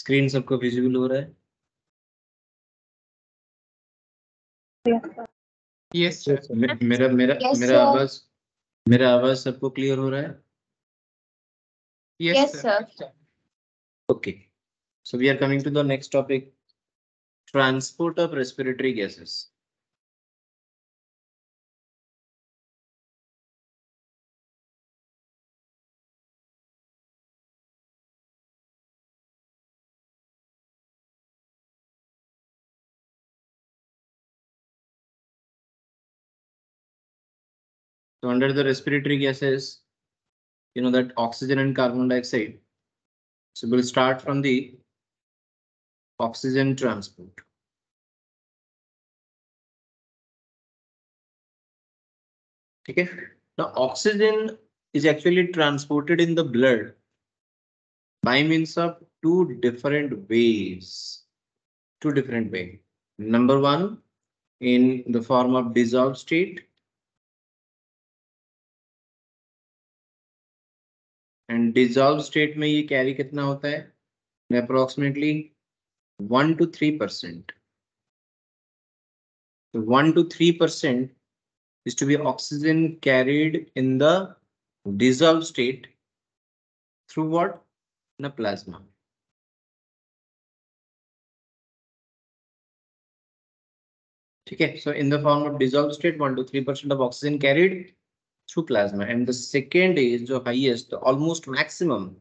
Screen सबको visible हो रहा है? Yes sir. मेरा मेरा Yes, मेरा sir. आवाज मेरा आवाज सबको क्लियर हो रहा है? Yes, sir. Okay, so we are coming to the next topic, transport of respiratory gases. So under the respiratory gases, you know that oxygen and carbon dioxide. So we'll start from the oxygen transport. Okay. Now oxygen is actually transported in the blood by means of two different ways. Number one, in the form of dissolved state, and dissolved state में ये carry कितना होता है? Approximately 1 to 3%. So 1 to 3% is to be oxygen carried in the dissolved state through what? In a plasma. Okay, so in the form of dissolved state, 1 to 3% of oxygen carried through plasma, and the second is the highest, almost maximum,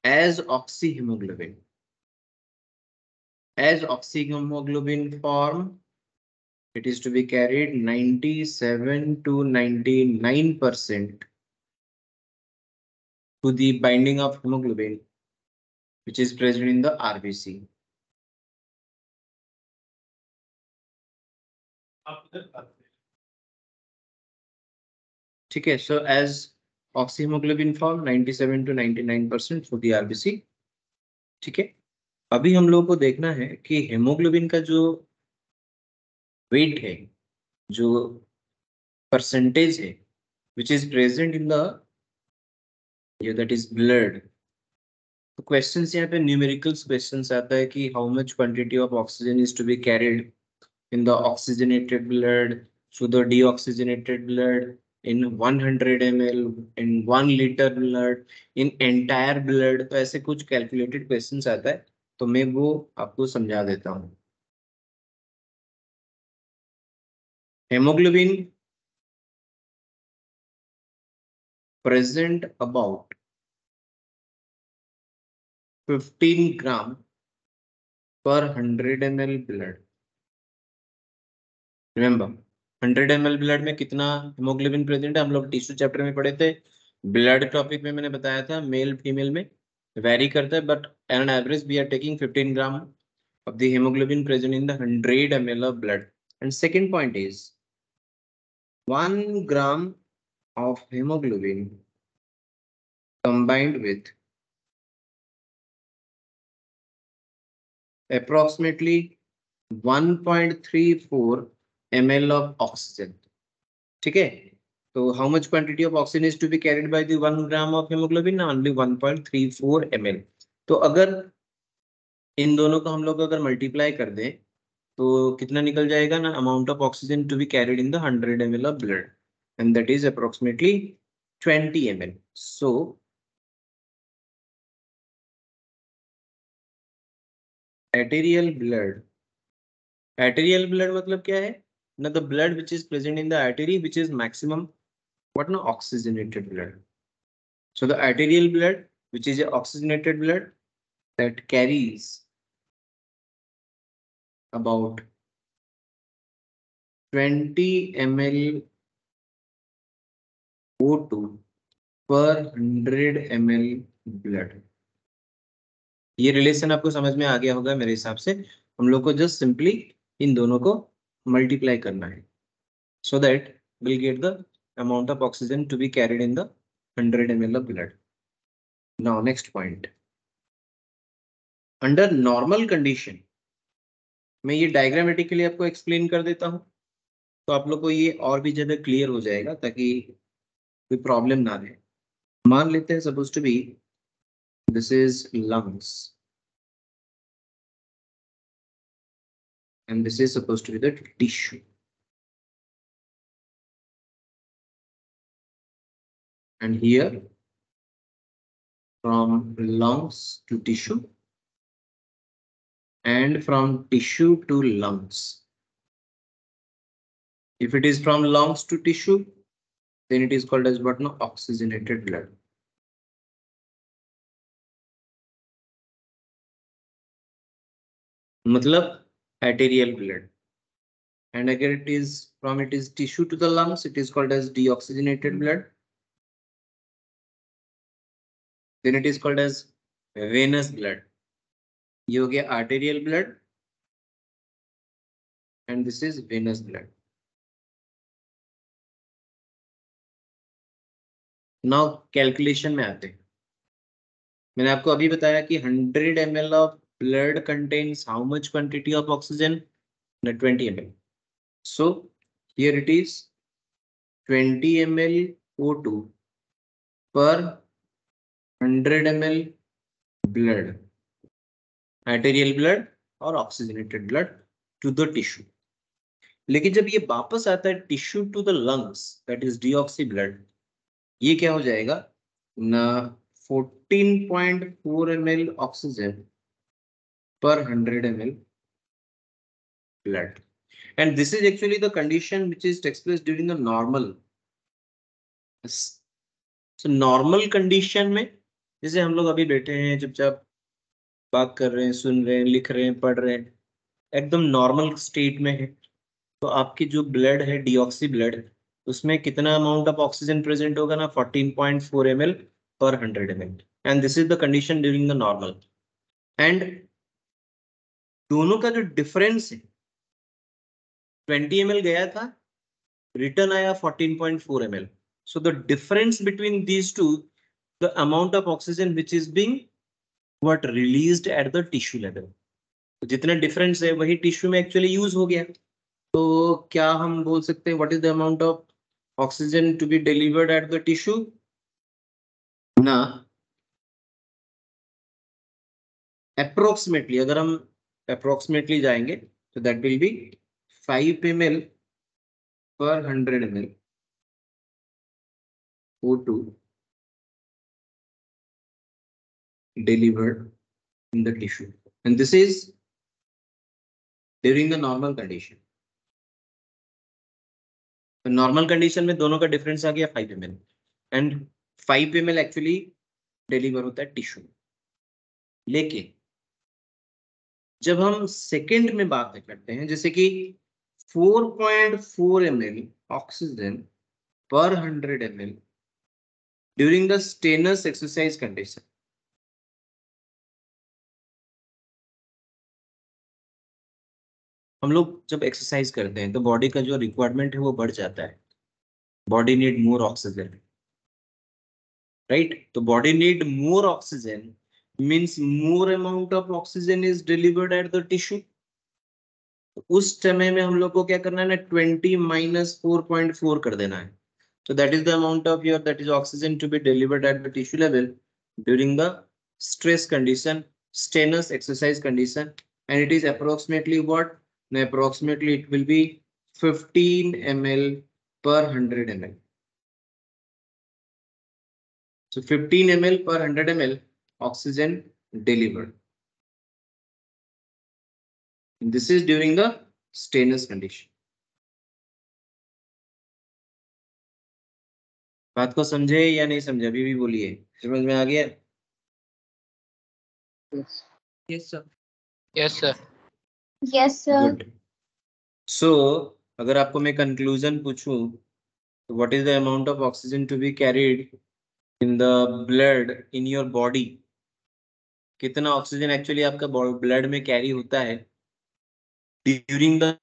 as oxyhemoglobin. As oxyhemoglobin form, it is to be carried 97 to 99% to the binding of hemoglobin, which is present in the RBC. Okay, so as oxyhemoglobin form 97 to 99% for the RBC. ठीक है, अभी हम लोग को देखना है कि haemoglobin का जो वेट है, जो परसेंटेज है, which is present in the that is blood. तो क्वेश्चंस यहाँ पे न्यूमेरिकल्स क्वेश्चंस आता है कि how much quantity of oxygen is to be carried in the oxygenated blood, through the deoxygenated blood, in 100 ml, in 1 liter blood, in entire blood. तो ऐसे कुछ calculated questions आता है, तो मैं वो आपको समझा देता हूँ. Haemoglobin present about 15 gram per 100 ml blood. Remember 100 ml blood में कितना हेमोग्लोबिन प्रेजेंट है? हम लोग टिश्यू चैप्टर में पढ़े थे. ब्लड टॉपिक में मैंने बताया था मेल फीमेल में वेरी करता है, but an average we are taking 15 gram of the hemoglobin present in the 100 ml of blood. And second point is 1 gram of hemoglobin combined with approximately 1.34 ml of oxygen. ठीक है, तो how much quantity of oxygen is to be carried by the 1 gram of hemoglobin? Only 1.34 ml. तो अगर इन दोनों को हम लोग अगर मल्टीप्लाई कर दें तो कितना निकल जाएगा ना? Amount of oxygen to be carried in the 100 ml of blood, and that is approximately 20 ml. So arterial blood मतलब क्या है ना? The blood which is present in the artery, which is maximum what ना? Oxygenated blood. So the arterial blood, which is a oxygenated blood, that carries about 20 ml O2 per 100 ml blood. ये relation आपको समझ में आ गया होगा मेरे हिसाब से. हम लोग को जस्ट सिंपली इन दोनों को मल्टीप्लाई करना है, so that we'll get the amount of oxygen to be carried in the 100 ml of blood. Now next point, under normal condition, मैं ये डायग्रामेटिकली आपको एक्सप्लेन कर देता हूँ तो आप लोग को ये और भी ज्यादा क्लियर हो जाएगा ताकि कोई प्रॉब्लम ना रहे. मान लेते हैं suppose to be This is lungs. And this is supposed to be the tissue. And here, from lungs to tissue, and from tissue to lungs. If it is from lungs to tissue, then it is called as what? No, oxygenated blood. मतलब arterial blood. And again, it is from tissue to the lungs, it is called as deoxygenated blood. Then it is called as venous blood. ये हो गया arterial blood. And this is venous blood. Now calculation में आते हैं. मैंने आपको अभी बताया कि 100 ml of blood contains how much quantity of oxygen? 20 ml. So here it is 20 ml O2 per 100 ml blood, arterial blood और oxygenated blood to the tissue. लेकिन जब ये वापस आता है tissue to the lungs, that is deoxy blood, ये क्या हो जाएगा ना 14.4 ml oxygen per 100 ml blood. And this is actually the condition which is takes place during the normal. So normal condition में जैसे हम लोग अभी बैठे हैं चुपचाप बात कर रहे हैं, सुन रहे हैं, लिख रहे हैं, पढ़ रहे हैं, एकदम नॉर्मल स्टेट में है, तो आपकी जो ब्लड है डिऑक्सी ब्लड, उसमें कितना अमाउंट ऑफ ऑक्सीजन प्रेजेंट होगा ना 14.4 ml per 100 ml. And this is the condition during the normal. And दोनों का जो डिफरेंस है 20 ml गया था, रिटर्न आया 14.4 ml. So the difference between these two, the amount of oxygen which is being what released at the tissue level. तो जितना difference है वही टिश्यू में एक्चुअली यूज हो गया. तो क्या हम बोल सकते हैं what is the amount of oxygen to be delivered at the tissue ना अप्रोक्सीमेटली, अगर हम अप्रोक्सीमेटली जाएंगे तो that will be 5 ml per 100 ml O2 delivered in the tissue, and this is during the normal condition. Normal condition में दोनों का difference आ गया 5 ml, and 5 ml actually deliver होता है टिश्यू. लेकिन जब हम सेकेंड में बात करते हैं जैसे कि 4.4 ml ऑक्सीजन पर 100 ml during the stannous exercise condition, हम लोग जब एक्सरसाइज करते हैं तो बॉडी का जो रिक्वायरमेंट है वो बढ़ जाता है. Body need more oxygen, right? तो body need more oxygen means more amount of oxygen is delivered at the tissue. उस समय में हम लोग को क्या करना है ना 20 minus 4.4 कर देना है. So that is the amount of your that is oxygen to be delivered at the tissue level during the stress condition, strenuous exercise condition, and it is approximately what? Now, approximately it will be 15 ml per 100 ml. So 15 ml per 100 ml oxygen delivered. And this is during the strenuous condition. बात को समझे या नहीं समझे अभी भी बोलिए, समझ में आ गया? Yes sir. Yes sir. Yes sir. Good. So अगर आपको मैं कंक्लूजन पूछूं तो what is the amount of oxygen to be carried in the blood in your body, कितना ऑक्सीजन एक्चुअली आपका ब्लड में कैरी होता है ड्यूरिंग द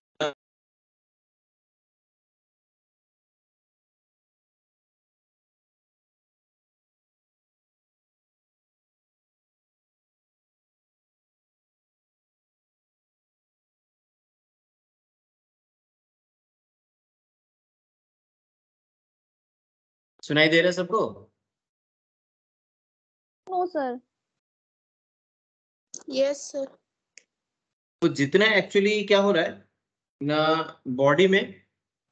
सुनाई दे रहा है सबको? No sir. Yes sir. तो जितना एक्चुअली क्या हो रहा है ना बॉडी में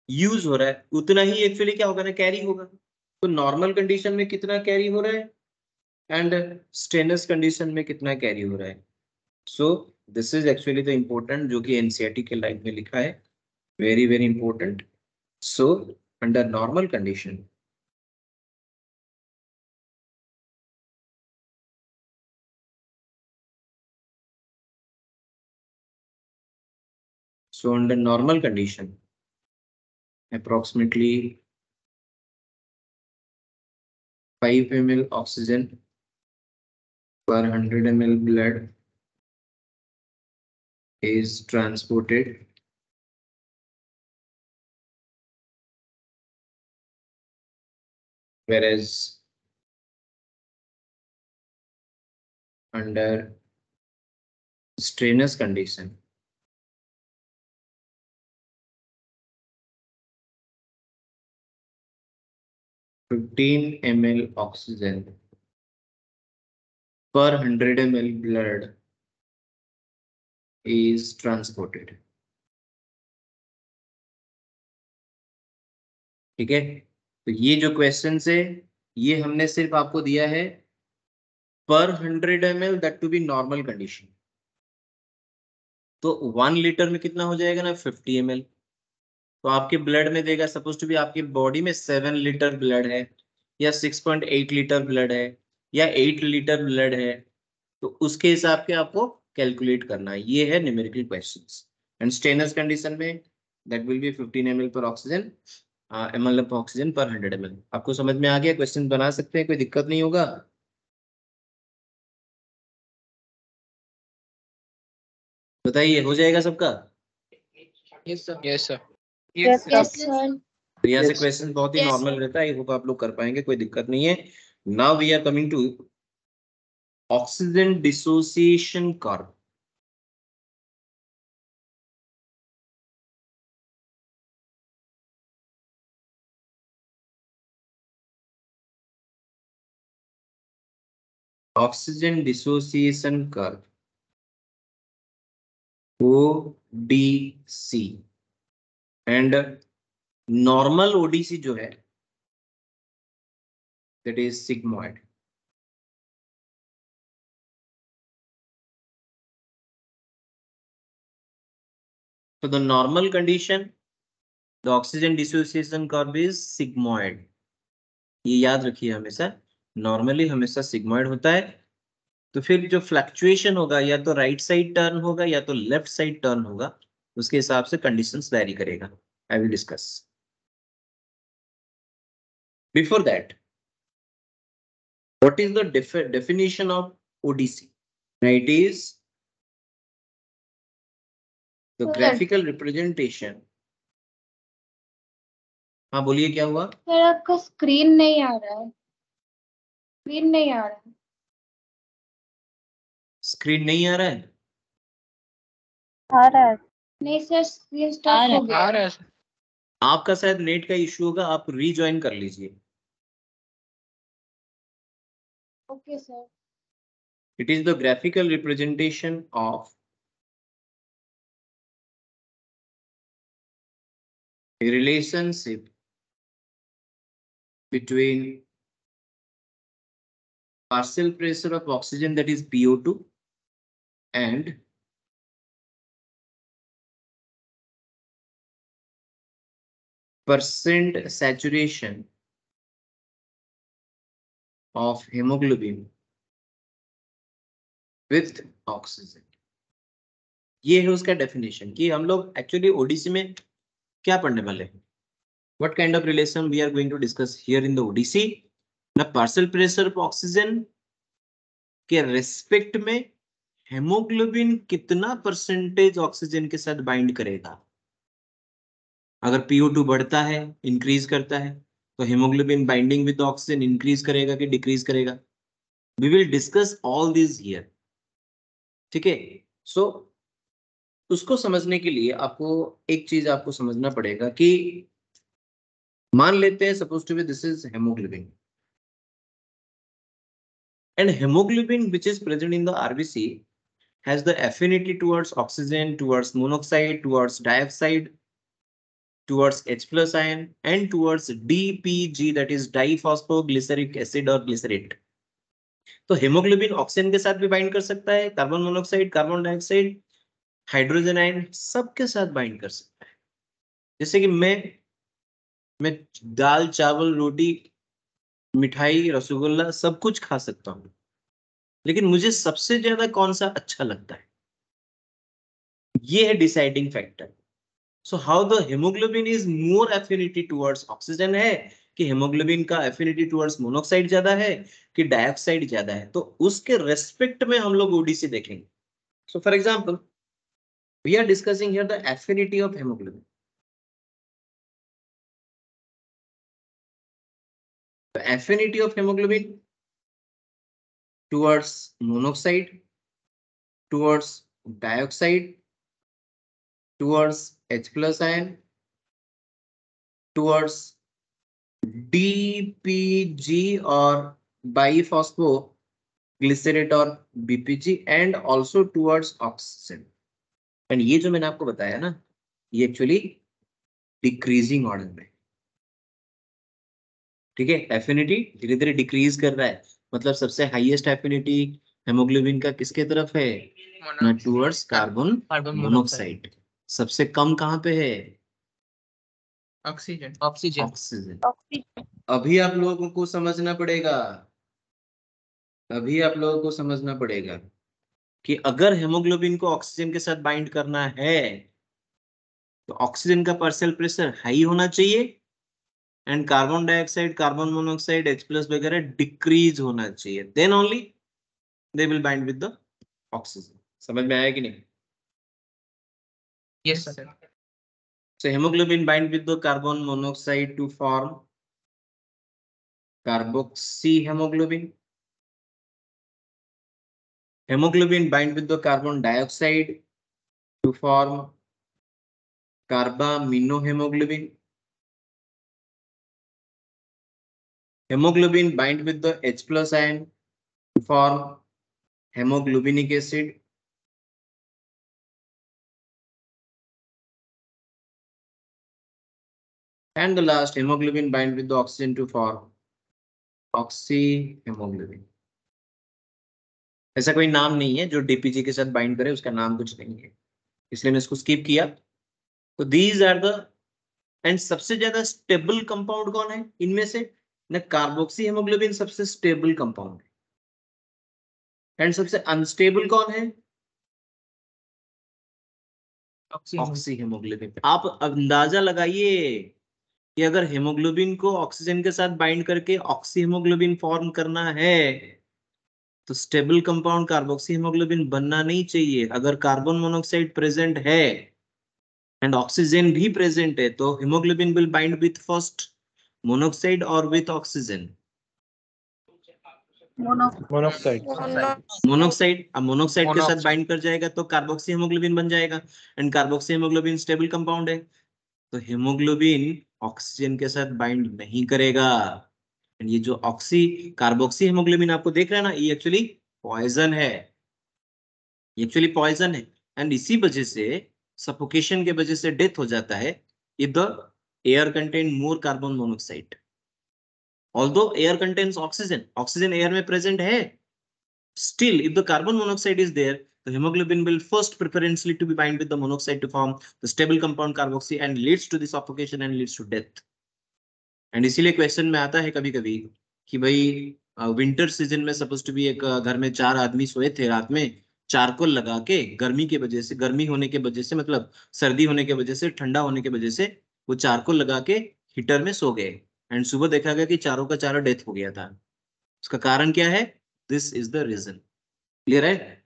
यूज हो रहा है उतना ही एक्चुअली क्या होगा ना कैरी होगा। तो नॉर्मल कंडीशन में कितना कैरी हो रहा है एंड स्टेनस कंडीशन में कितना कैरी हो रहा है। So this is actually the important जो कि एनसीईआरटी के लाइन में लिखा है, very very important. So under normal condition under normal condition approximately 5 ml oxygen per 100 ml blood is transported whereas under strenuous condition 15 ml oxygen per 100 ml blood is transported। ठीक है, तो ये जो question है ये हमने सिर्फ आपको दिया है per 100 ml that to be normal condition. तो 1 लीटर में कितना हो जाएगा ना 50 ml। तो आपके ब्लड में देगा सपोज टू बी आपकी बॉडी में 7 लीटर ब्लड है या 6.8 लीटर ब्लड है या 8 लीटर ब्लड है, तो उसके हिसाब के आपको कैलकुलेट करना है। ये है numerical questions and stannous condition में दैट विल बी 15 ml पर ऑक्सीजन ml ऑफ ऑक्सीजन पर 100 ml। आपको समझ में आ गया, क्वेश्चन बना सकते हैं, कोई दिक्कत नहीं होगा। बताइए हो जाएगा सबका? Yes sir. Yes sir. Yes sir. तो यहाँ से क्वेश्चन बहुत ही नॉर्मल रहता है, आई होप आप लोग कर पाएंगे, कोई दिक्कत नहीं है। Now we are coming to oxygen dissociation curve. Oxygen dissociation curve ODC and normal ODC जो है that is sigmoid. So the normal condition, the oxygen dissociation curve is sigmoid। ये याद रखिए हमेशा, नॉर्मली हमेशा सिग्मॉइड होता है। तो फिर जो फ्लक्चुएशन होगा या तो राइट साइड टर्न होगा या तो लेफ्ट साइड टर्न होगा, उसके हिसाब से कंडीशंस वैरी करेगा। I will discuss. Before that, what is the definition of ODC? It is the graphical representation। हाँ बोलिए क्या हुआ? सर आपका स्क्रीन नहीं आ रहा है, स्क्रीन नहीं आ रहा है। स्क्रीन नहीं आ रहा है? आ रहा है। नहीं सर, स्क्रीन स्टॉप हो गया। आ रहा है सर। आपका शायद नेट का इश्यू होगा, आप रीज्वाइन कर लीजिए। Okay sir. It is the graphical representation of a relationship between partial pressure of oxygen, that is PO2, and percent saturation of hemoglobin with oxygen। ये है उसका डेफिनेशन कि हम लोग एक्चुअली ओडीसी में क्या पढ़ने वाले हैं। What kind of relation we are going to discuss here in the ODC? ना पार्शियल प्रेशर ऑफ ऑक्सीजन के रेस्पेक्ट में हेमोग्लोबिन कितना परसेंटेज ऑक्सीजन के साथ बाइंड करेगा। अगर PO2 बढ़ता है, इंक्रीज करता है, तो haemoglobin binding with oxygen increase करेगा कि डिक्रीज करेगा। We will discuss all this here. ठीक है, सो उसको समझने के लिए आपको एक चीज आपको समझना पड़ेगा कि मान लेते हैं suppose to be this is haemoglobin and haemoglobin which is present in the RBC has the affinity towards oxygen, towards monoxide, towards dioxide, towards H plus ion, and towards DPG, that is diphosphoglyceric acid or glycerate. तो haemoglobin oxygen के साथ भी bind कर सकता है, carbon monoxide, carbon dioxide, hydrogen ion सबके साथ bind कर सकता है। जैसे कि मैं दाल, चावल, रोटी, मिठाई, रसगुल्ला सब कुछ खा सकता हूँ, लेकिन मुझे सबसे ज्यादा कौन सा अच्छा लगता है, ये है deciding factor. So how the haemoglobin is more affinity towards oxygen है कि हेमोग्लोबिन का एफिनिटी टुवर्ड्स मोनोक्साइड ज्यादा है कि डाइऑक्साइड ज्यादा है, तो उसके रेस्पेक्ट में हम लोग ओडीसी देखेंगे। So for example we are discussing here the affinity of haemoglobin. The affinity of hemoglobin towards monoxide, towards dioxide, towards H plus ion, towards DPG or biphosphoglycerate or BPG, and also towards oxygen. And ये जो मैंने आपको बताया ना, ये actually decreasing order में, ठीक है। एफिनिटी धीरे धीरे डिक्रीज कर रहा है, मतलब सबसे हाईएस्ट एफिनिटी हेमोग्लोबिन का किसके तरफ है, टुवर्ड्स कार्बन मोनोक्साइड। सबसे कम कहाँ पे है, ऑक्सीजन। ऑक्सीजन। अभी आप लोगों को समझना पड़ेगा, कि अगर हेमोग्लोबिन को ऑक्सीजन के साथ बाइंड करना है तो ऑक्सीजन का पार्शियल प्रेशर हाई होना चाहिए and carbon dioxide, carbon monoxide, H plus वगैरह डिक्रीज होना चाहिए, then only they will bind with the oxygen. समझ में आया कि नहीं? Yes sir. So hemoglobin bind with the carbon monoxide to form carboxyhemoglobin. Hemoglobin bind with the carbon dioxide to form carbaminohemoglobin. Hemoglobin bind with the H plus ion to form hemoglobinic acid. And the last, hemoglobin bind with the oxygen to form oxyhemoglobin. ऐसा कोई नाम नहीं है जो DPG के साथ bind करे, उसका नाम कुछ नहीं है, इसलिए मैं इसको स्किप किया। तो दीज आर द, एंड सबसे ज्यादा स्टेबल कंपाउंड कौन है इनमें से, ना कार्बोक्सी हेमोग्लोबिन सबसे स्टेबल कंपाउंड है, एंड सबसे अनस्टेबल कौन है, ऑक्सी हेमोग्लोबिन। आप अंदाजा लगाइए कि अगर हेमोग्लोबिन को ऑक्सीजन के साथ बाइंड करके ऑक्सी हेमोग्लोबिन फॉर्म करना है तो स्टेबल कंपाउंड कार्बोक्सी हेमोग्लोबिन बनना नहीं चाहिए। अगर कार्बन मोनोक्साइड प्रेजेंट है एंड ऑक्सीजन भी प्रेजेंट है तो haemoglobin will bind with first monoxide और विथ ऑक्सीजन, मोनोक्साइड। अब मोनोक्साइड के साथ बाइंड कर जाएगा तो कार्बोक्सी हेमोग्लोबिन बन जाएगा, and carboxy haemoglobin stable compound है, तो हेमोग्लोबिन ऑक्सीजन के साथ बाइंड नहीं करेगा। एंड ये जो ऑक्सी कार्बोक्सी हेमोग्लोबिन आपको देख रहे हैं ना, ये एक्चुअली पॉइजन है, एंड इसी वजह से सफोकेशन के वजह से डेथ हो जाता है if the air contain more carbon monoxide. Although air contains oxygen, oxygen air में प्रेजेंट है, still if the carbon monoxide is there, the hemoglobin will first preferentially to be bind with the monoxide to form the stable compound carboxy and leads to the suffocation and leads to death. And इसीलिए question में आता है कभी कभी कि भाई winter season में suppose to B एक घर में 4 आदमी सोए थे, रात में चारकोल लगा के, गर्मी के वजह से, गर्मी होने के वजह से, मतलब सर्दी होने के वजह से, ठंडा होने के वजह से वो चारकोल लगा के हीटर में सो गए, एंड सुबह देखा गया कि चारों का चारों डेथ हो गया था। उसका कारण क्या है, this is the reason. Clear है?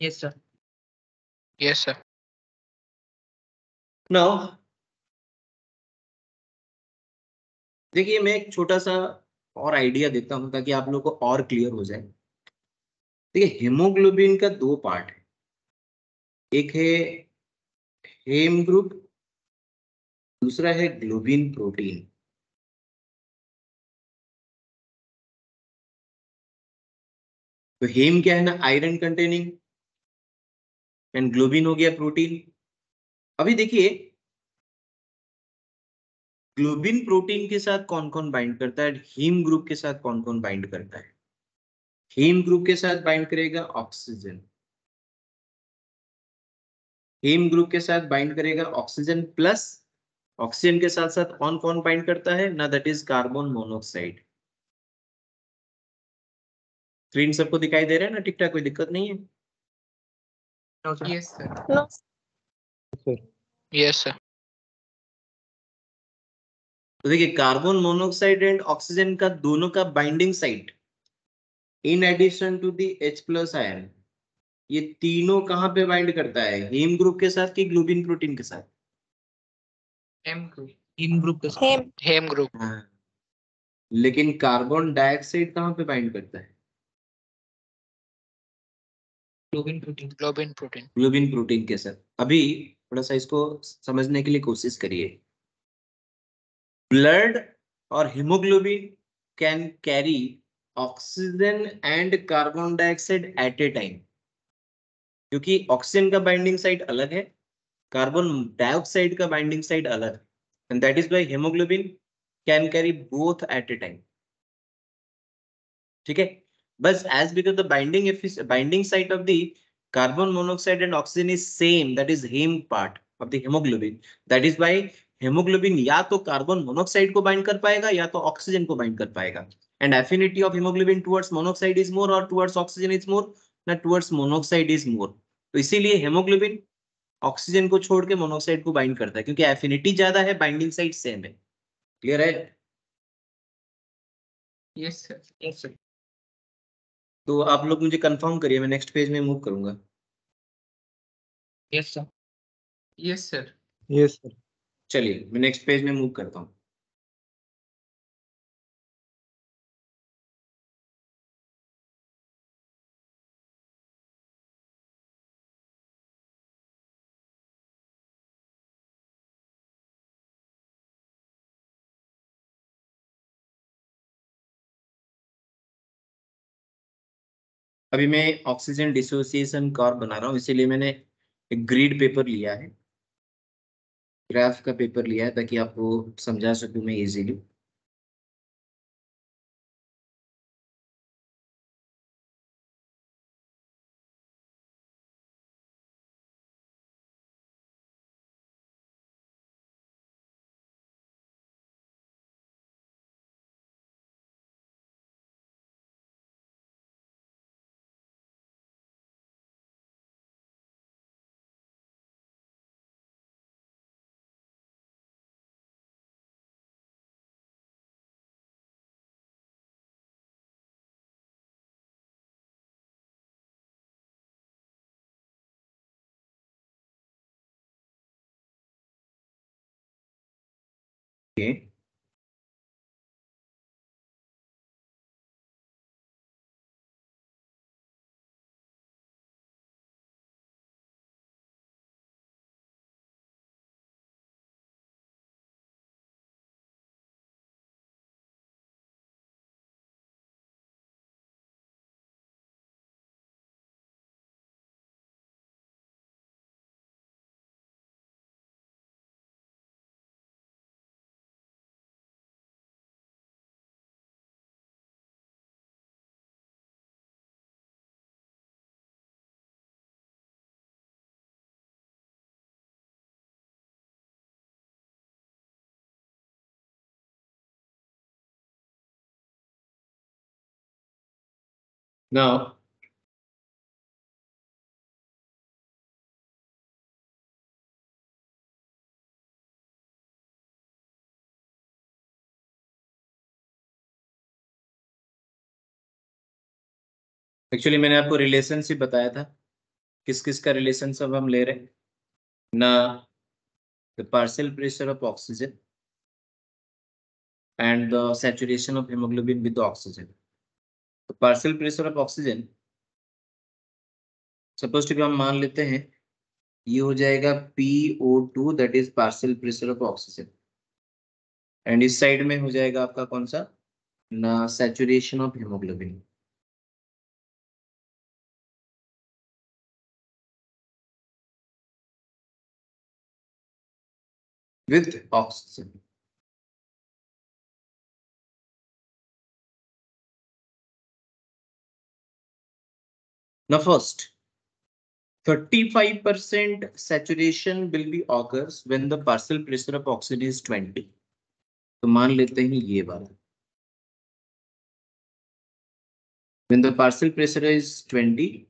Yes sir. Yes sir. Now देखिए, मैं एक छोटा सा और आइडिया देता हूं ताकि आप लोगों को और क्लियर हो जाए। देखिए, हेमोग्लोबिन का 2 पार्ट है, एक है हेम ग्रुप, दूसरा है ग्लोबिन प्रोटीन। तो हेम क्या है ना, आयरन कंटेनिंग एंड ग्लोबिन हो गया प्रोटीन। अभी देखिए ग्लोबिन प्रोटीन के साथ कौन कौन बाइंड करता है, हीम ग्रुप के साथ कौन कौन बाइंड करता है। हीम ग्रुप के साथ बाइंड करेगा ऑक्सीजन, हीम ग्रुप के साथ बाइंड करेगा ऑक्सीजन प्लस, ऑक्सीजन के साथ साथ कौन कौन बाइंड करता है ना, that is carbon monoxide. Screen सबको दिखाई दे रहा है ना ठीक ठाक, कोई दिक्कत नहीं है। Yes sir. No yes sir. तो देखिए कार्बन मोनोऑक्साइड एंड ऑक्सीजन का दोनों का binding site in addition to the H+ ion, ये तीनों कहां पे बाइंड करता है, हीम ग्रुप के साथ कि ग्लोबिन प्रोटीन के साथ। हेम ग्रुप। हेम ग्रुप के हेम साथ। हेम ग्रुप। हाँ। लेकिन कार्बन डाइऑक्साइड कहां पे बाइंड करता है, globin protein. Globin protein. Globin protein के साथ। अभी थोड़ा सा इसको समझने के लिए कोशिश करिए। ब्लड और haemoglobin can carry oxygen and carbon dioxide at a time, क्योंकि ऑक्सीजन का बाइंडिंग साइट अलग है, कार्बन डाइऑक्साइड का बाइंडिंग साइट अलग है, and that is why haemoglobin can carry both at a time. ठीक है, बस as because the binding site of the carbon monoxide and oxygen is same, that is heme part of the hemoglobin, that is why hemoglobin या तो carbon monoxide को bind कर पाएगा या तो ऑक्सीजन को बाइंड कर पाएगा, and affinity of hemoglobin towards monoxide is more और towards oxygen is more, ना towards monoxide is more। तो इसीलिए hemoglobin ऑक्सीजन को छोड़ के मोनोऑक्साइड को बाइंड करता है, क्योंकि एफिनिटी ज्यादा है, बाइंडिंग साइट सेम है। क्लियर है? Yes sir. Yes sir. तो आप लोग मुझे कंफर्म करिए, मैं नेक्स्ट पेज में मूव करूंगा। Yes sir. Yes sir. Yes sir. चलिए मैं नेक्स्ट पेज में मूव करता हूँ। अभी मैं ऑक्सीजन डिसोसिएशन कर्व बना रहा हूँ, इसीलिए मैंने एक ग्रिड पेपर लिया है, ग्राफ का पेपर लिया है, ताकि आपको समझा सकूं मैं इजीली। ओके, नाउ एक्चुअली मैंने आपको रिलेशनशिप बताया था, किस किस का रिलेशनशिप हम ले रहे हैं ना, the partial pressure of oxygen and the saturation of haemoglobin with oxygen. तो partial pressure of oxygen suppose to हम मान लेते हैं ये हो जाएगा PO2, that is partial pressure of oxygen, and इस साइड में हो जाएगा आपका कौन सा ना, saturation of haemoglobin. with oxygen. Now first, 35% saturation will be occurs when the partial pressure of oxygen is 20. तो मान लेते हैं ये वाला. When the partial pressure is 20,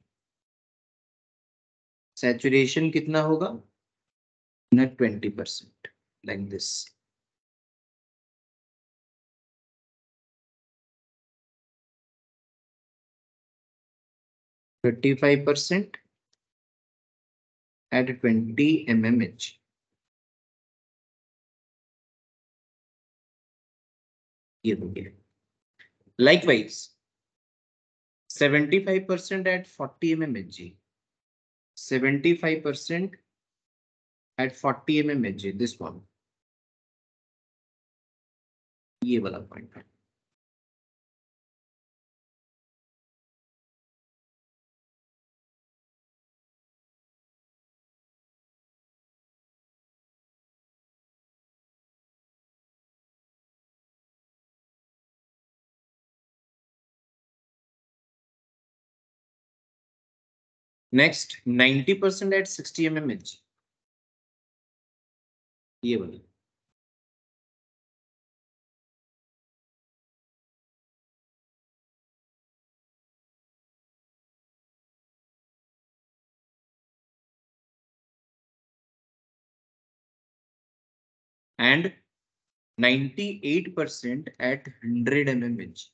saturation कितना होगा? ना 20%, like this. At 35% at 20 mmHg. ये हो गया. Likewise, 75% at 40 mmHg. 75% at 40 mmHg. This one. ये वाला पॉइंट है. Next, 90% at 60 mmHg. ये वाली. And 98% at 100 mmHg.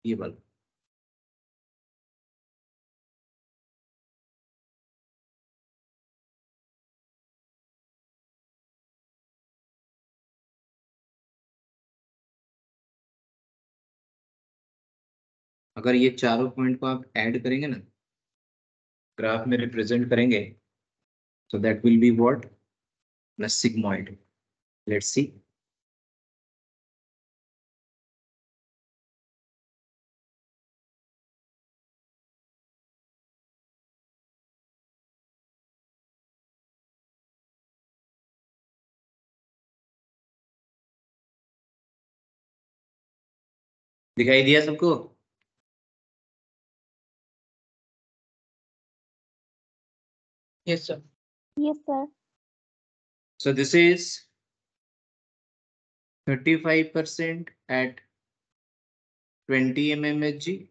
ये वाला. अगर ये चारों पॉइंट को आप ऐड करेंगे ना, ग्राफ में रिप्रेजेंट करेंगे, so that will be what? The sigmoid. Let's see. दिखाई दिया सबको? Yes, sir. Yes, sir. So this is 35% at 20 mmHg.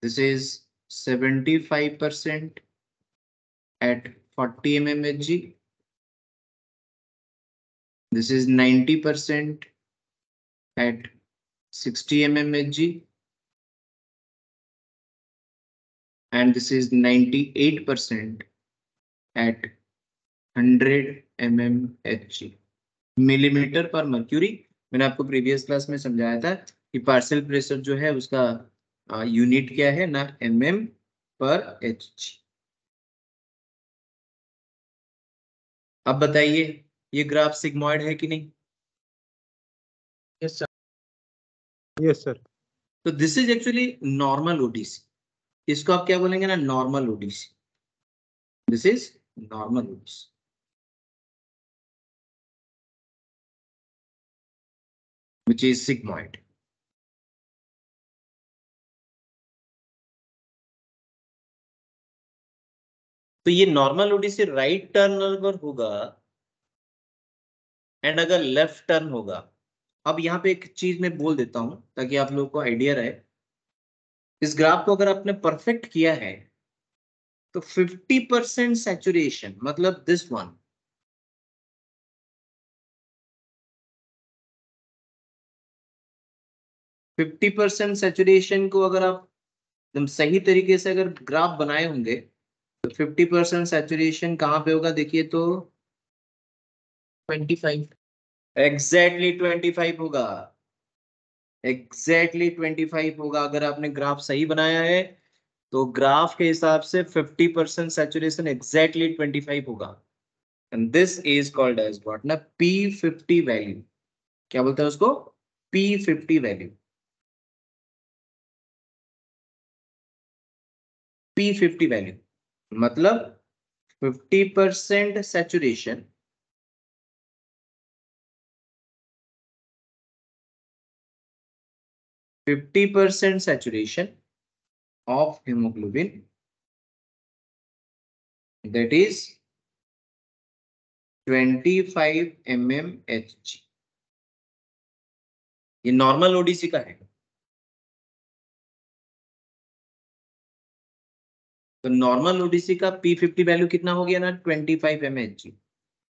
This is 75% at 40 mmHg. This is 90% at 60 mmHg. And this is 98% at 100 mmHg. Millimetre पर mercury. मैंने आपको previous class में समझाया था कि पार्शियल प्रेशर जो है उसका यूनिट क्या है ना, mm पर Hg. अब बताइए ये ग्राफ सिग्मॉइड है कि नहीं? Yes, sir. Yes, sir. तो this is actually normal ODC. इसको आप क्या बोलेंगे ना, normal ODC. This is normal ODC. Which is sigmoid. तो ये नॉर्मल ओडीसी राइट टर्न अगर होगा एंड अगर लेफ्ट टर्न होगा. अब यहाँ पे एक चीज मैं बोल देता हूं ताकि आप लोगों को आइडिया रहे. इस ग्राफ को अगर आपने परफेक्ट किया है तो 50% सैचुरेशन, मतलब this one, fifty percent saturation को अगर आप एकदम सही तरीके से अगर ग्राफ बनाए होंगे तो 50% सैचुरेशन कहाँ पे होगा? देखिए तो 25. एग्जैक्टली 25 होगा. एग्जैक्टली 25 होगा. अगर आपने ग्राफ सही बनाया है तो ग्राफ के हिसाब से 50% सैचुरेशन एग्जैक्टली 25 होगा. And this is called as what ना, P50 वैल्यू. क्या बोलते हैं उसको? P50 value. P50 वैल्यू मतलब 50% saturation of hemoglobin, that is 25 mmHg. ये नॉर्मल ओडीसी का है। तो नॉर्मल ओडीसी का P50 वैल्यू कितना हो गया ना, 25 mmHg।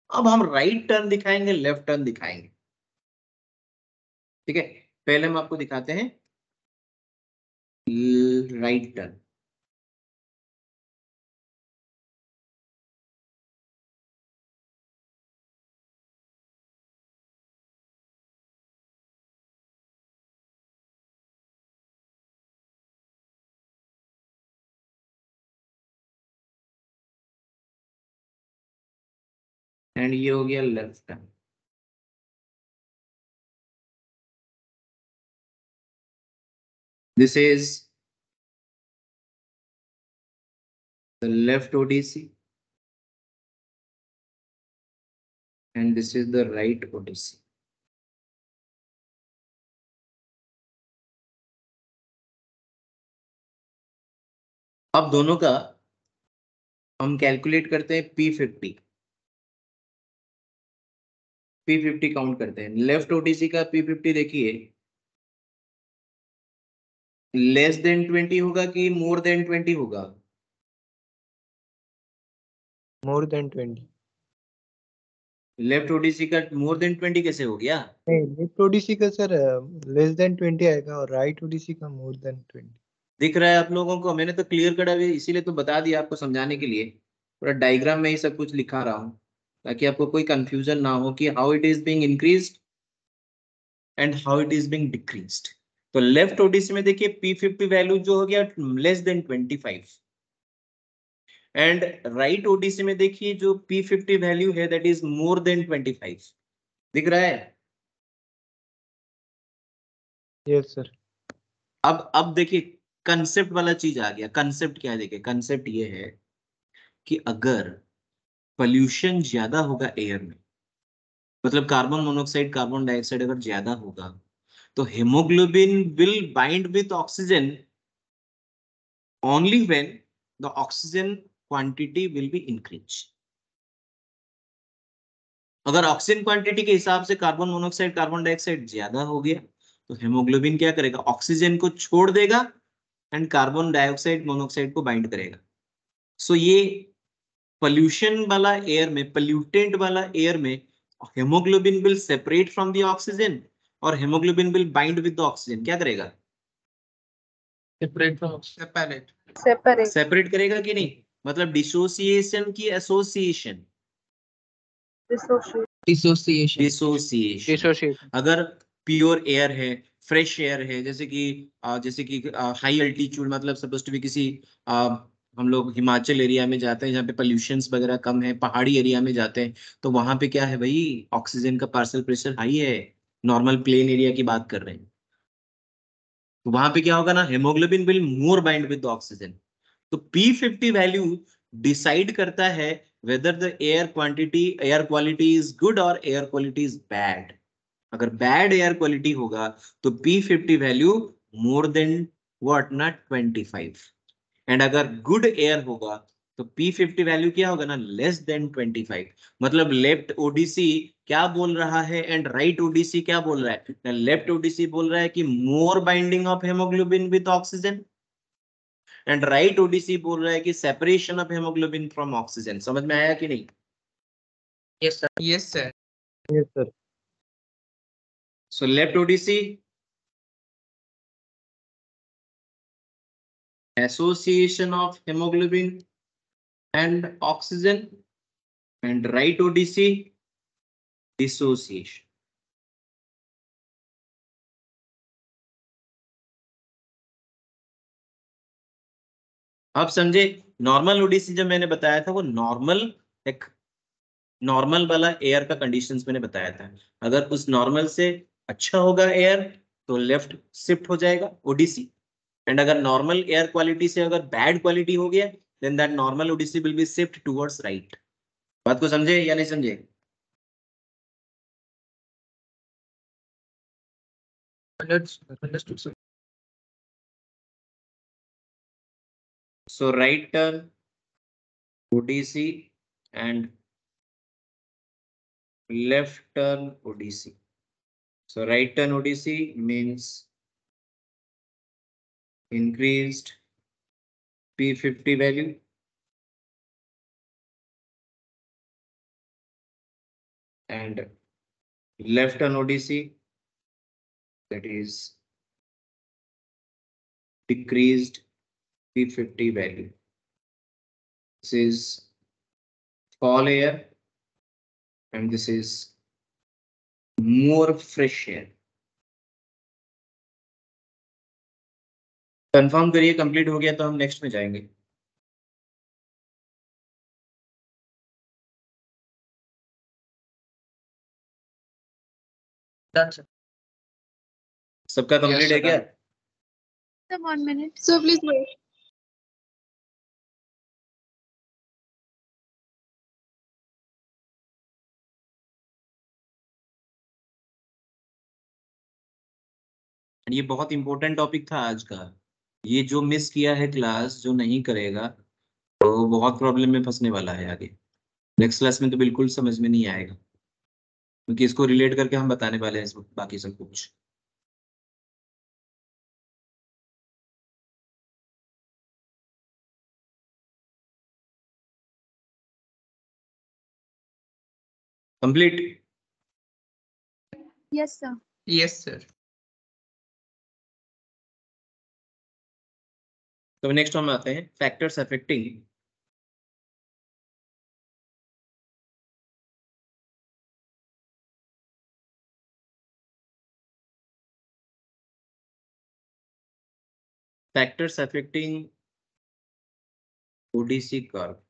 अब हम राइट टर्न दिखाएंगे, लेफ्ट टर्न दिखाएंगे, ठीक है। पहले हम आपको दिखाते हैं राइट टर्न। एंड ये हो गया left turn. This is the left ODC and this is the right ODC. अब दोनों का हम कैलकुलेट करते हैं P50 काउंट करते हैं। लेफ्ट ओडीसी का P50 देखिए, लेस देन 20 होगा कि मोर देन 20 होगा? More than 20। लेफ्ट ओडीसी का मोर देन 20 कैसे हो गया? नहीं, लेफ्ट ओडीसी का सर लेस देन 20 आएगा और राइट ओडीसी का मोर देन 20। दिख रहा है आप लोगों को? मैंने तो क्लियर कट अभी इसीलिए तो बता दिया आपको समझाने के लिए, पूरा डायग्राम में ही सब कुछ लिखा रहा हूं ताकि आपको कोई कंफ्यूजन ना हो कि how it is being increased and how it is being decreased. तो लेफ्ट ओडीसी में देखिए P50 वैल्यू जो हो गया less than 25 and right ODC में देखिए जो P50 वैल्यू है दैट इज मोर देन 25। दिख रहा है? Yes sir. अब देखिए कंसेप्ट वाला चीज आ गया। कंसेप्ट क्या है? देखिए कंसेप्ट ये है कि अगर पोल्यूशन ज्यादा होगा एयर में, मतलब कार्बन मोनोऑक्साइड कार्बन डाइऑक्साइड अगर ज्यादा होगा, तो haemoglobin will bind with oxygen only when the oxygen quantity will be increased. अगर ऑक्सीजन क्वांटिटी के हिसाब से कार्बन मोनोऑक्साइड कार्बन डाइऑक्साइड ज्यादा हो गया तो हेमोग्लोबिन क्या करेगा? ऑक्सीजन को छोड़ देगा एंड कार्बन डाइऑक्साइड मोनोऑक्साइड को बाइंड करेगा। सो ये पोल्यूशन वाला एयर में, पोल्यूटेंट वाला एयर में haemoglobin will separate from the oxygen और haemoglobin will bind with the oxygen. क्या करेगा? सेपरेट करेगा कि नहीं? मतलब डिसोसिएशन की एसोसिएशन? डिसोसिएशन। अगर प्योर एयर है, फ्रेश एयर है, जैसे कि हाई अल्टीट्यूड, मतलब सपोज टू बी किसी हम लोग हिमाचल एरिया में जाते हैं जहाँ पे पोल्यूशंस वगैरह कम है, पहाड़ी एरिया में जाते हैं, तो वहां पे क्या है भाई, ऑक्सीजन का पार्शियल प्रेशर हाई है। नॉर्मल प्लेन एरिया की बात कर रहे हैं, तो वहां पे क्या होगा ना, haemoglobin will more bind with oxygen. तो P50 वैल्यू डिसाइड करता है whether the air quality is good और एयर क्वालिटी इज बैड। अगर बैड एयर क्वालिटी होगा तो P50 value more than what ना 25, एंड अगर गुड एयर होगा तो P50 वैल्यू क्या होगा ना, लेस देन 25। मतलब लेफ्ट ओडीसी क्या बोल रहा है एंड राइट ओडीसी क्या बोल रहा है? लेफ्ट ओडीसी बोल रहा है कि more binding of haemoglobin with oxygen and right ODC बोल रहा है कि separation of haemoglobin from oxygen. समझ में आया कि नहीं? Yes sir. Yes sir. Yes sir. So left ODC association of hemoglobin and oxygen, and right ODC dissociation. आप समझे? नॉर्मल ओडीसी जब मैंने बताया था वो एक नॉर्मल वाला एयर का कंडीशंस मैंने बताया था। अगर उस नॉर्मल से अच्छा होगा एयर तो लेफ्ट शिफ्ट हो जाएगा ओडीसी, एंड अगर नॉर्मल एयर क्वालिटी से अगर बैड क्वालिटी हो गया then that normal ODC will be shift towards right. बात को समझे या नहीं समझे? Understood, sir. So right turn ODC and left turn ODC. So right turn ODC means increased P50 value and left turn ODC, that is decreased P50 value. This is fall air and this is more fresh air. Confirm करिए complete हो गया तो हम next में जाएंगे. Done, sir. सबका complete है क्या? Sir, 1 minute. So please wait. ये बहुत इंपॉर्टेंट टॉपिक था आज का. ये जो मिस किया है क्लास, जो नहीं करेगा तो बहुत प्रॉब्लम में फंसने वाला है आगे. नेक्स्ट क्लास में तो बिल्कुल समझ में नहीं आएगा, क्योंकि इसको रिलेट करके हम बताने वाले हैं बाकी सब कुछ. Complete. Yes, sir. Yes, sir. तो नेक्स्ट हम आते हैं factors affecting ODC curve.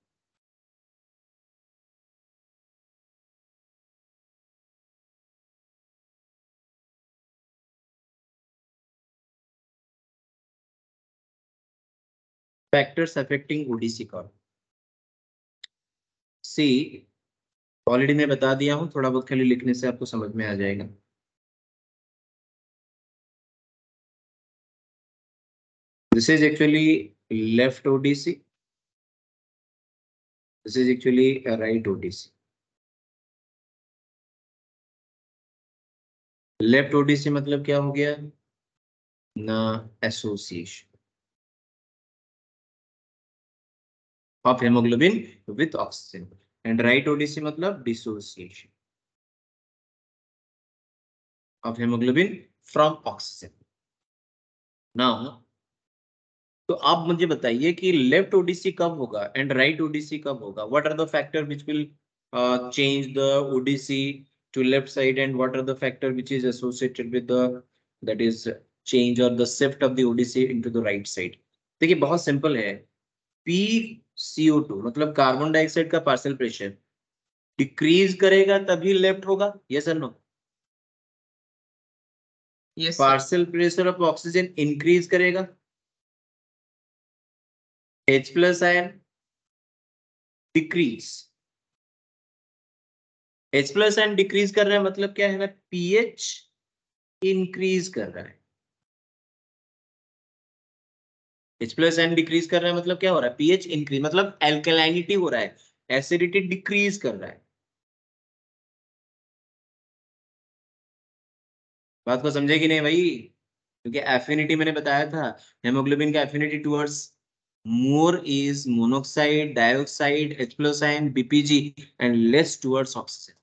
Factors affecting ODC curve. See already मैं बता दिया हूं, थोड़ा बहुत खाली लिखने से आपको समझ में आ जाएगा. This is actually left ODC. This is actually a right ODC. Left ODC मतलब क्या हो गया ना, association of haemoglobin with oxygen. And right ODC मतलब dissociation of haemoglobin from oxygen. Now तो आप मुझे बताइए कि लेफ्ट ओडीसी कब होगा एंड राइट ओडीसी कब होगा. What are the factor which will change the ODC to left side and what are the factor which is associated with the that is change or the shift of the ODC into the right side. देखिए बहुत simple है. PCO2 मतलब carbon dioxide का partial pressure decrease करेगा तभी left होगा. Yes और no? Yes, sir. Partial pressure of oxygen increase करेगा, H plus ion decrease. H plus ion decrease कर रहा है मतलब क्या है ना, pH इंक्रीज कर रहा है. H प्लस आयन डिक्रीज कर रहा है मतलब क्या हो रहा है, pH इंक्रीज मतलब एल्कलाइनिटी हो रहा है, एसिडिटी डिक्रीज कर रहा है. बात को समझे कि नहीं भाई? क्योंकि एफिनिटी मैंने बताया था, हेमोग्लोबिन का affinity towards more is monoxide, dioxide, H plus ion, BPG and less towards oxygen.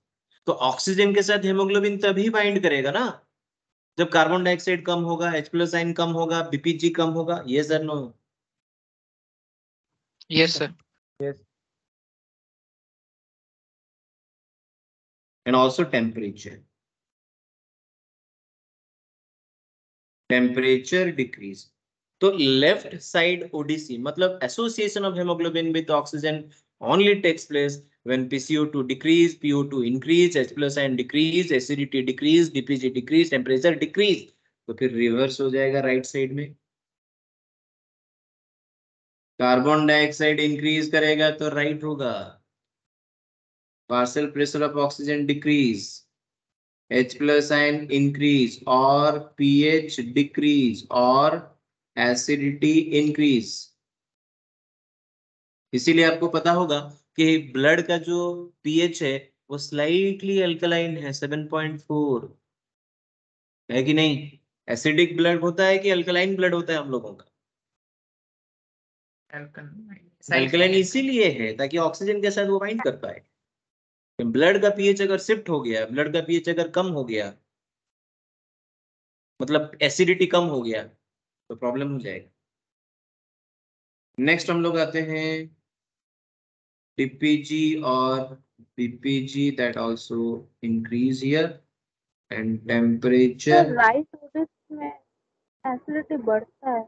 तो ऑक्सीजन के साथ हेमोग्लोबिन तभी बाइंड करेगा ना जब कार्बन डाइऑक्साइड कम होगा, H प्लस आयन कम होगा, BPG कम होगा. ये sir no? Yes, sir. Yes. And also temperature decrease. तो लेफ्ट साइड ओडीसी मतलब association of haemoglobin with oxygen only takes place when PCO2 decrease, PO2 increase, H plus ion decrease, acidity decrease, DPG decrease, temperature decrease. तो फिर reverse हो जाएगा right side में. Carbon dioxide increase करेगा तो right होगा। Partial pressure of oxygen decrease, H plus ion increase और pH decrease और acidity increase। इसीलिए आपको पता होगा कि ब्लड का जो pH है वो स्लाइटली अल्कलाइन है, 7.4 है कि नहीं? एसिडिक ब्लड होता है कि अल्कलाइन ब्लड होता है हम लोगों का? अल्कलाइन इसीलिए है ताकि ऑक्सीजन के साथ वो बाइंड कर पाए। ब्लड का पीएच अगर शिफ्ट हो गया, ब्लड का पीएच अगर कम हो गया, मतलब एसिडिटी कम हो गया, तो प्रॉब्लम हो जाएगा। नेक्स्ट हम लोग आते हैं DPG और BPG, that also increase here, and temperature। Right ODC में एसिडिटी बढ़ता है,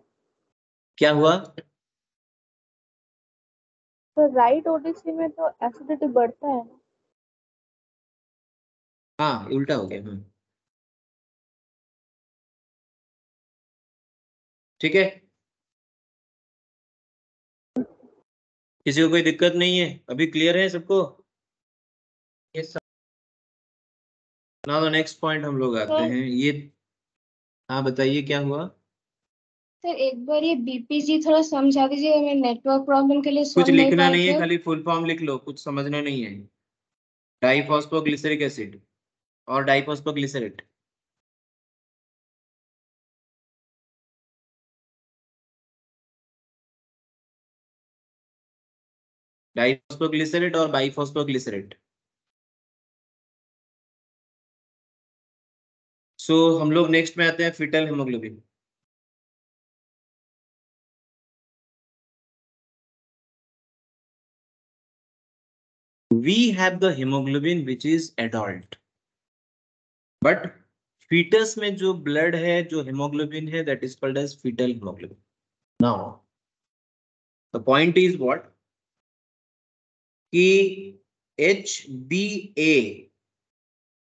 क्या हुआ? तो राइट ओडिसी में तो एसिडिटी बढ़ता है ना। हाँ, उल्टा हो गया। ठीक है, किसी को कोई दिक्कत नहीं है? अभी क्लियर है सबको? Yes sir. ना तो नेक्स्ट पॉइंट हम लोग आते हैं ये। हाँ बताइए क्या हुआ? सर एक बार ये बीपीजी थोड़ा समझा दीजिए, मैं नेटवर्क प्रॉब्लम के लिए कुछ सुन नहीं लिखना पाई नहीं है, थी। खाली फुल फॉर्म लिख लो, कुछ समझना नहीं है। डाइफॉस्फोग्लिसरिक एसिड और डाइफॉस्फोग्लिसरेट। डाइफॉस्फोग्लिसरेट और बाइफॉस्फोग्लिसरेट। सो हम लोग नेक्स्ट में आते हैं foetal haemoglobin. We have the hemoglobin which is adult, but fetus में जो blood है, जो hemoglobin है, that is called as fetal hemoglobin. Now the point is what? कि HbA,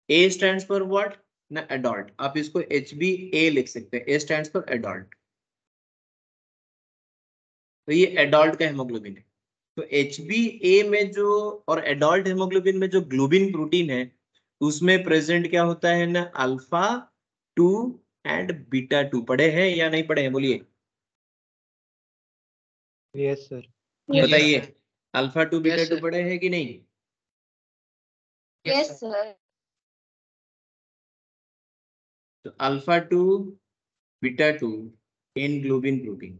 A stands for what? ना adult, आप इसको HbA लिख सकते हैं, A stands for adult। तो ये adult का hemoglobin है। तो HbA में जो और एडल्ट हेमोग्लोबिन में जो ग्लोबिन प्रोटीन है उसमें प्रेजेंट क्या होता है ना, अल्फा 2 एंड बीटा 2। पढ़े हैं या नहीं पढ़े हैं? बोलिए यस सर। बताइए, अल्फा 2 बीटा Yes, 2 sir. पढ़े हैं कि नहीं? Yes sir. तो alpha 2 beta 2 in globin protein.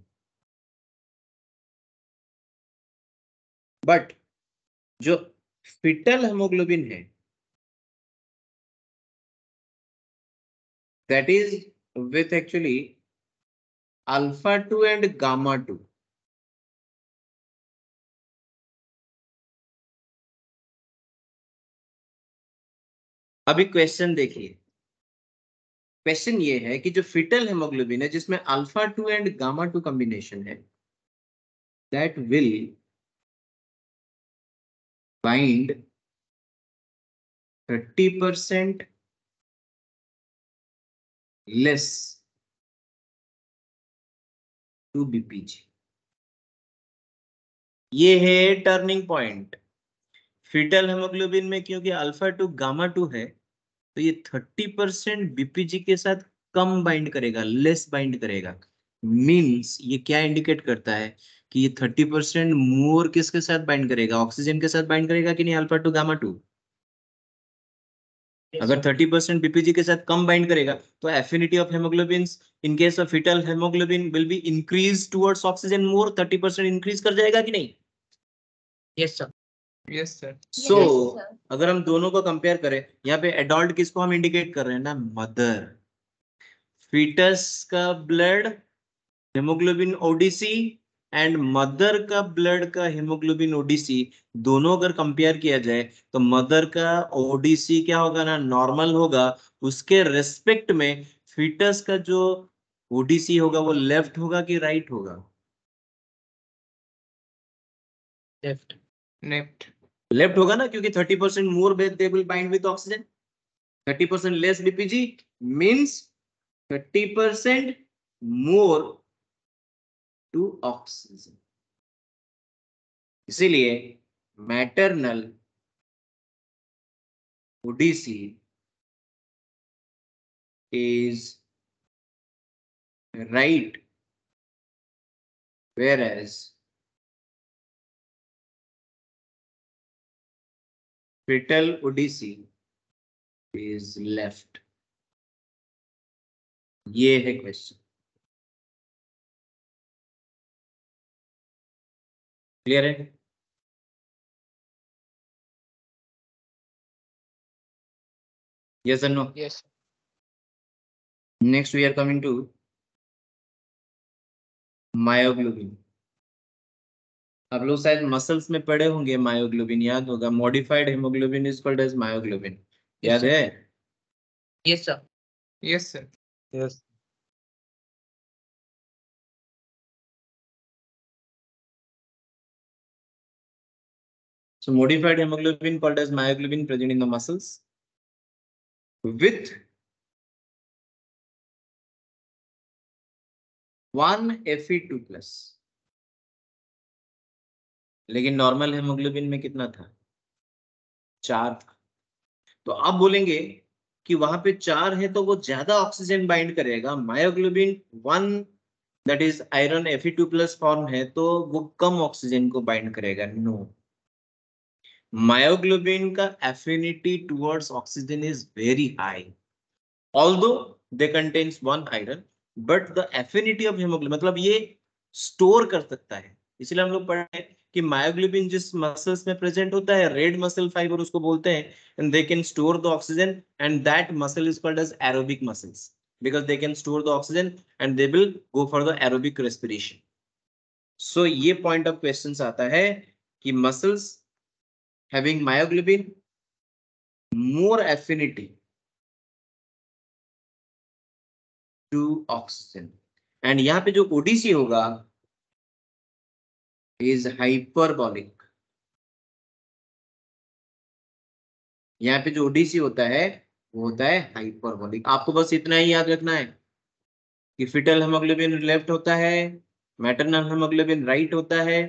But जो फिटल हेमोग्लोबिन है that is with actually alpha 2 and gamma 2। अभी क्वेश्चन देखिए, क्वेश्चन ये है कि जो फिटल हेमोग्लोबिन है जिसमें अल्फा 2 एंड गामा 2 कॉम्बिनेशन है, that will bind 30% less to BPG. ये है टर्निंग पॉइंट। फिटल हेमोग्लोबिन में क्योंकि अल्फा 2 गामा 2 है तो ये 30% बीपीजी के साथ कम बाइंड करेगा, लेस बाइंड करेगा। मींस ये क्या इंडिकेट करता है कि ये 30% मोर किसके साथ बाइंड करेगा? ऑक्सीजन के साथ बाइंड करेगा कि नहीं? Alpha 2 gamma 2। अगर 30% बीपीजी के साथ कम बाइंड करेगा तो affinity of haemoglobin in case of fetal haemoglobin will be increase towards oxygen more, 30% increase कर जाएगा कि नहीं? Yes sir. Yes sir. So अगर हम दोनों को कंपेयर करें, यहाँ पे एडल्ट किसको हम इंडिकेट कर रहे हैं ना, मदर। फीटस का blood haemoglobin ODC and mother का ब्लड का हेमोग्लोबिन ओडीसी, दोनों अगर कंपेयर किया जाए तो मदर का ओडीसी क्या होगा ना, नॉर्मल होगा। उसके रेस्पेक्ट में फीटस का जो ओडीसी होगा वो लेफ्ट होगा कि राइट होगा? लेफ्ट। लेफ्ट। लेफ्ट होगा ना, क्योंकि 30% more they will bind with oxygen, 30% less BPG means 30% more to oxygen. इसीलिए maternal ODC is right, whereas fetal ODC is left. ये है क्वेश्चन। क्लियर है? Yes or no? Yes. Next we are coming to myoglobin. आप लोग शायद muscles में पढ़े होंगे, मायोग्लोबिन याद होगा। Modified haemoglobin is called as myoglobin, याद है? Yes, sir. Yes, sir. Yes. So modified hemoglobin called as myoglobin present in the muscles with 1 Fe2 plus। लेकिन नॉर्मल हेमोग्लोबिन में कितना था? 4 था। तो आप बोलेंगे कि वहां पे 4 है तो वो ज्यादा ऑक्सीजन बाइंड करेगा। Myoglobin 1 that is iron Fe2 plus form है तो वो कम ऑक्सीजन को बाइंड करेगा। नो, मायोग्लोबिन का affinity towards oxygen is very high, although they contains 1 iron, but the affinity of hemoglobin मतलब ये स्टोर कर सकता है। इसलिए हम लोग पढ़े कि मायोग्लोबिन जिस मसल्स में प्रेजेंट होता है, रेड मसल फाइबर उसको बोलते हैं, and they can store the oxygen and that muscle is called as aerobic muscles because they can store the oxygen and they will go for the aerobic respiration. So ये point of questions आता है कि muscles having myoglobin more affinity to oxygen and यहाँ पे जो ओडीसी होगा is hyperbolic। यहाँ पे जो ओडीसी होता है वो होता है हाइपरबोलिक। आपको बस इतना ही याद रखना है कि फिटल हेमोग्लोबिन लेफ्ट होता है, मैटरनल हेमोग्लोबिन राइट होता है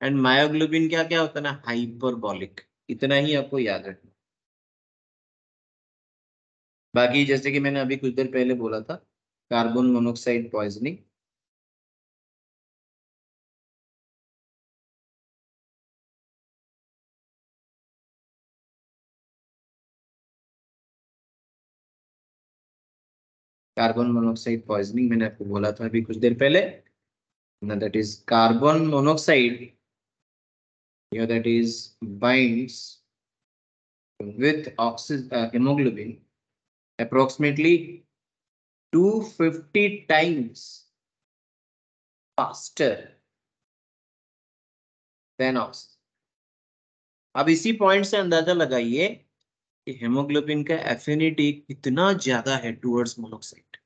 एंड मायोग्लोबिन क्या क्या होता है ना, हाइपरबोलिक। इतना ही आपको याद रखना। बाकी जैसे कि मैंने अभी कुछ देर पहले बोला था, carbon monoxide poisoning, carbon monoxide poisoning मैंने आपको बोला था अभी कुछ देर पहले ना, that is carbon monoxide, that is binds with hemoglobin approximately 250 times faster than oxygen। अब इसी पॉइंट से अंदाजा लगाइए कि हेमोग्लोबिन का एफिनिटी कितना ज्यादा है टुवर्ड्स मोनोऑक्साइड।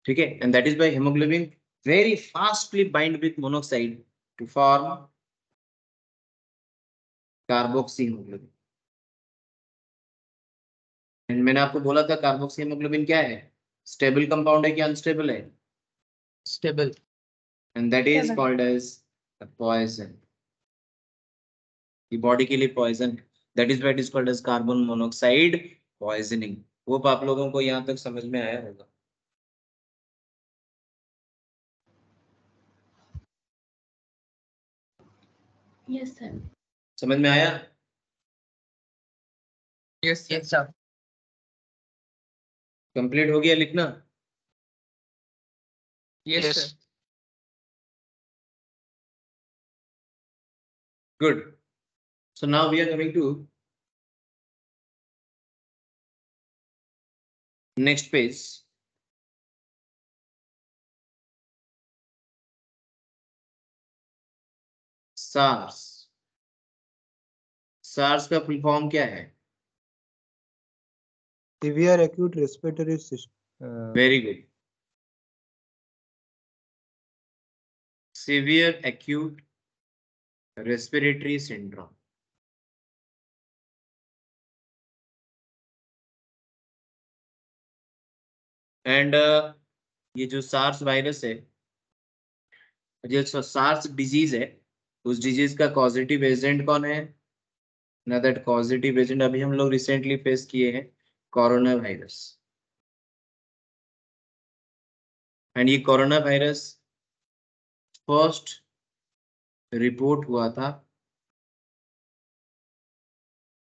ठीक है, and that is by haemoglobin very fastly bind with monoxide to form carboxy haemoglobin. And मैंने आपको बोला था कार्बोक्सी हेमोग्लोबिन क्या है, स्टेबल कंपाउंड है कि अनस्टेबल है? Stable. And that is Stable. Called as poison. ये बॉडी के लिए पॉइजन है, that is why it is called as carbon monoxide poisoning. वो आप लोगों को यहाँ तक समझ में आया होगा। Yes, sir. समझ में आया? Yes, sir. Yes, sir. Complete हो गया लिखना? Yes, sir. Good. So now we are coming to next page. SARS। SARS का फुल फॉर्म क्या है? Severe acute respiratory system. Very good. Severe acute respiratory syndrome। And ये जो SARS virus है, जो सार्स डिजीज है, उस डिजीज का कॉजेटिव एजेंट कौन है ना? दैट कॉजेटिव एजेंट अभी हम लोग रिसेंटली फेस किए हैं, कोरोना वायरस। एंड ये कोरोना वायरस फर्स्ट रिपोर्ट हुआ था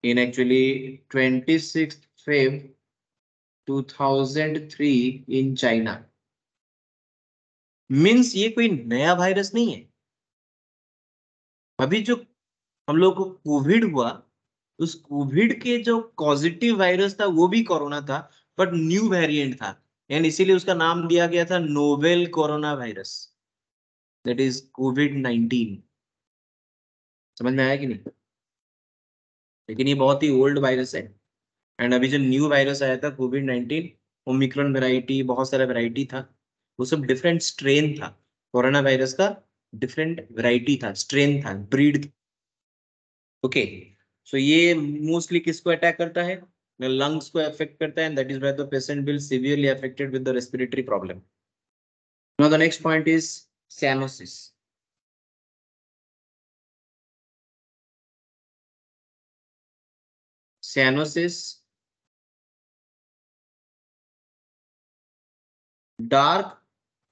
in actually 26 Feb 2003 in China. Means ये कोई नया वायरस नहीं है। अभी जो हम लोग को कोविड हुआ, उस कोविड के जो पॉजिटिव वायरस था वो भी कोरोना था, बट न्यू वेरिएंट था, एंड इसीलिए उसका नाम दिया गया था novel corona virus, that is कोविड-19। समझ में आया कि नहीं? लेकिन ये बहुत ही ओल्ड वायरस है। एंड अभी जो न्यू वायरस आया था कोविड-19, ओमिक्रॉन वेराइटी, बहुत सारा वेराइटी था, वो सब डिफरेंट स्ट्रेन था। कोरोना वायरस का डिफरेंट वेराइटी था, स्ट्रेन था, ब्रीड। ओके, सो ये मोस्टली किसको अटैक करता है? लंग्स को अफेक्ट करता है, and that is why the patient will severely affected with the respiratory problem. Now the next point is cyanosis. cyanosis, dark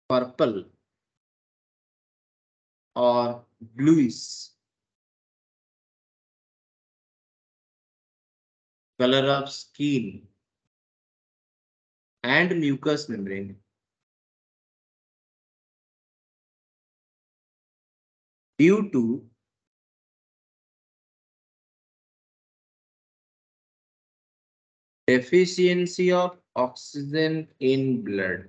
purple or bluish color of skin and mucous membrane due to deficiency of oxygen in blood.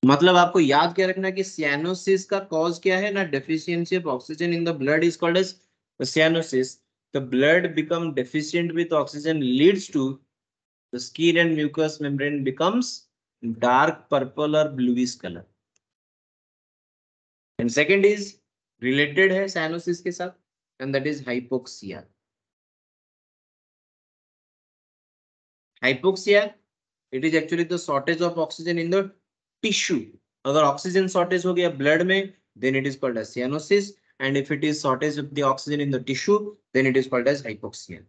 मतलब आपको याद क्या रखना कि cyanosis का cause क्या है ना? deficiency of oxygen in the blood is called as cyanosis. The blood become deficient with oxygen leads to the skin and mucous membrane becomes dark purple or bluish color. And second is related है cyanosis के साथ, and that is hypoxia. Hypoxia, it is actually the shortage of oxygen in the tissue. अगर oxygen shortage हो गया blood में, then it is called as cyanosis, and if it is shortage of the oxygen in the tissue, then it is called as hypoxia.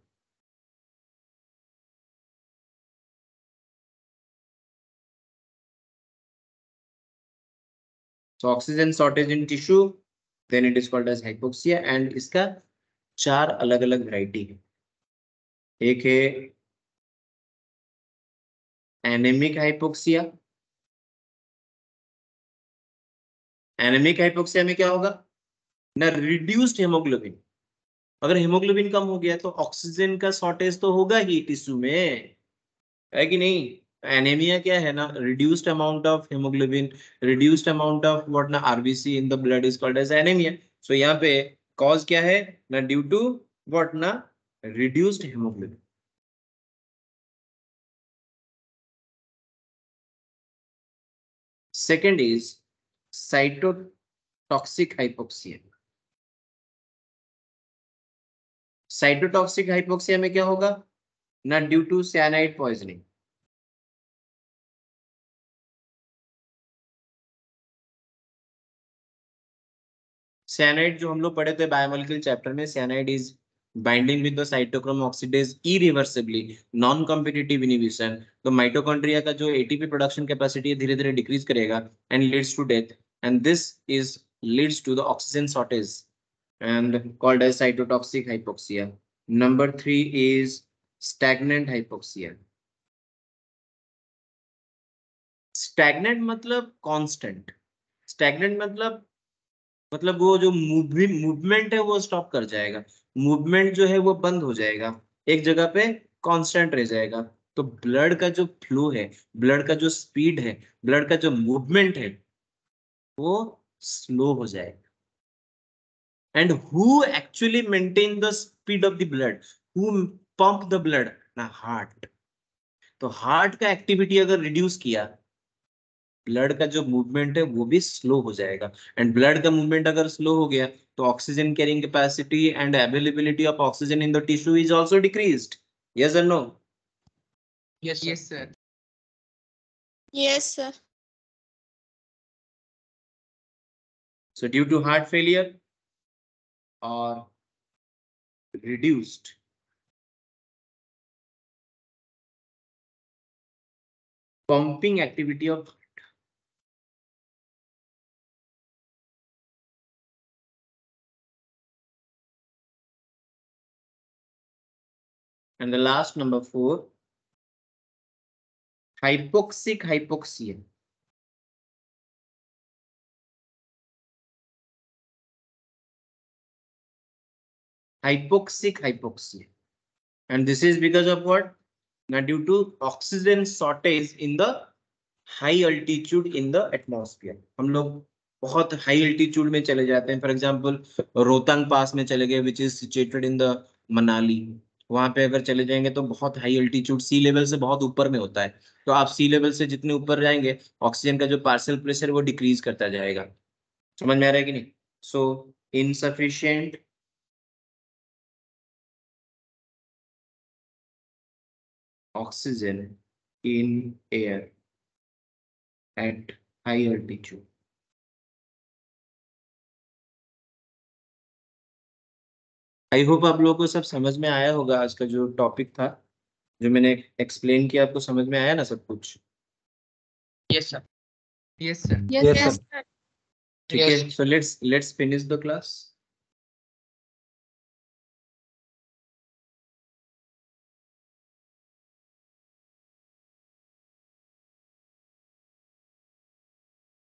So oxygen shortage in tissue, then it is called as hypoxia, and इसका चार अलग अलग variety है। एक है anaemic hypoxia. Anaemic hypoxia में क्या होगा ना? Reduced haemoglobin. अगर हेमोग्लोबिन कम हो गया तो ऑक्सीजन का शॉर्टेज तो होगा ही टिश्यू में, है कि नहीं? एनीमिया क्या है ना? Reduced amount of haemoglobin, reduced amount of what ना RBC in the blood is called as anaemia. So यहाँ पे कॉज क्या है ना? ड्यू टू व्हाट ना? Reduced haemoglobin. Second is cytotoxic hypoxia. Cytotoxic hypoxia में क्या होगा ना? Due to cyanide poisoning. Cyanide जो हम लोग पढ़े थे बायोमोलिक्यूल चैप्टर में, cyanide is binding with the cytochrome oxidase irreversibly, non competitive inhibition. तो माइटोकॉन्ड्रिया का जो एटीपी प्रोडक्शन कैपेसिटी है धीरे धीरे डिक्रीज करेगा and leads to death, and this is leads to the oxygen shortage and called as cytotoxic hypoxia. Number 3 is stagnant hypoxia. Stagnant मतलब constant, stagnant मतलब वो जो मूवमेंट है वो स्टॉप कर जाएगा, मूवमेंट जो है वो बंद हो जाएगा, एक जगह पे कांस्टेंट रह जाएगा। तो ब्लड का जो फ्लो है, ब्लड का जो स्पीड है, ब्लड का जो मूवमेंट है वो स्लो हो जाएगा। And who actually maintain the speed of the blood, who pump the blood ना? हार्ट। तो हार्ट का एक्टिविटी अगर रिड्यूस किया, ब्लड का जो मूवमेंट है वो भी स्लो हो जाएगा, एंड ब्लड का मूवमेंट अगर स्लो हो गया तो oxygen carrying capacity and availability of oxygen in the tissue is also decreased. Yes और no? Yes, sir. Yes, sir. So due to heart failure or reduced pumping activity of heart. And the last number 4, hypoxic hypoxia. Hypoxic hypoxia. And this is because of what? Now due to oxygen shortage in the high altitude in the atmosphere. हम लोग बहुत high altitude में चले जाते हैं. For example Rohtang पास में चले गए, which is situated in the Manali. वहां पे अगर चले जाएंगे तो बहुत हाई अल्टीट्यूड, सी लेवल से बहुत ऊपर में होता है. तो आप सी लेवल से जितने ऊपर जाएंगे ऑक्सीजन का जो पार्शियल प्रेशर वो डिक्रीज करता जाएगा. समझ में आ रहा है कि नहीं? So insufficient oxygen in air at high altitude. I hope आप लोगों को सब समझ में आया होगा. आज का जो टॉपिक था, जो मैंने एक्सप्लेन किया, आपको समझ में आया ना सब कुछ? Yes, sir. Yes, sir. Yes, Yes, yes, sir. sir. ठीक है. So let's finish the class.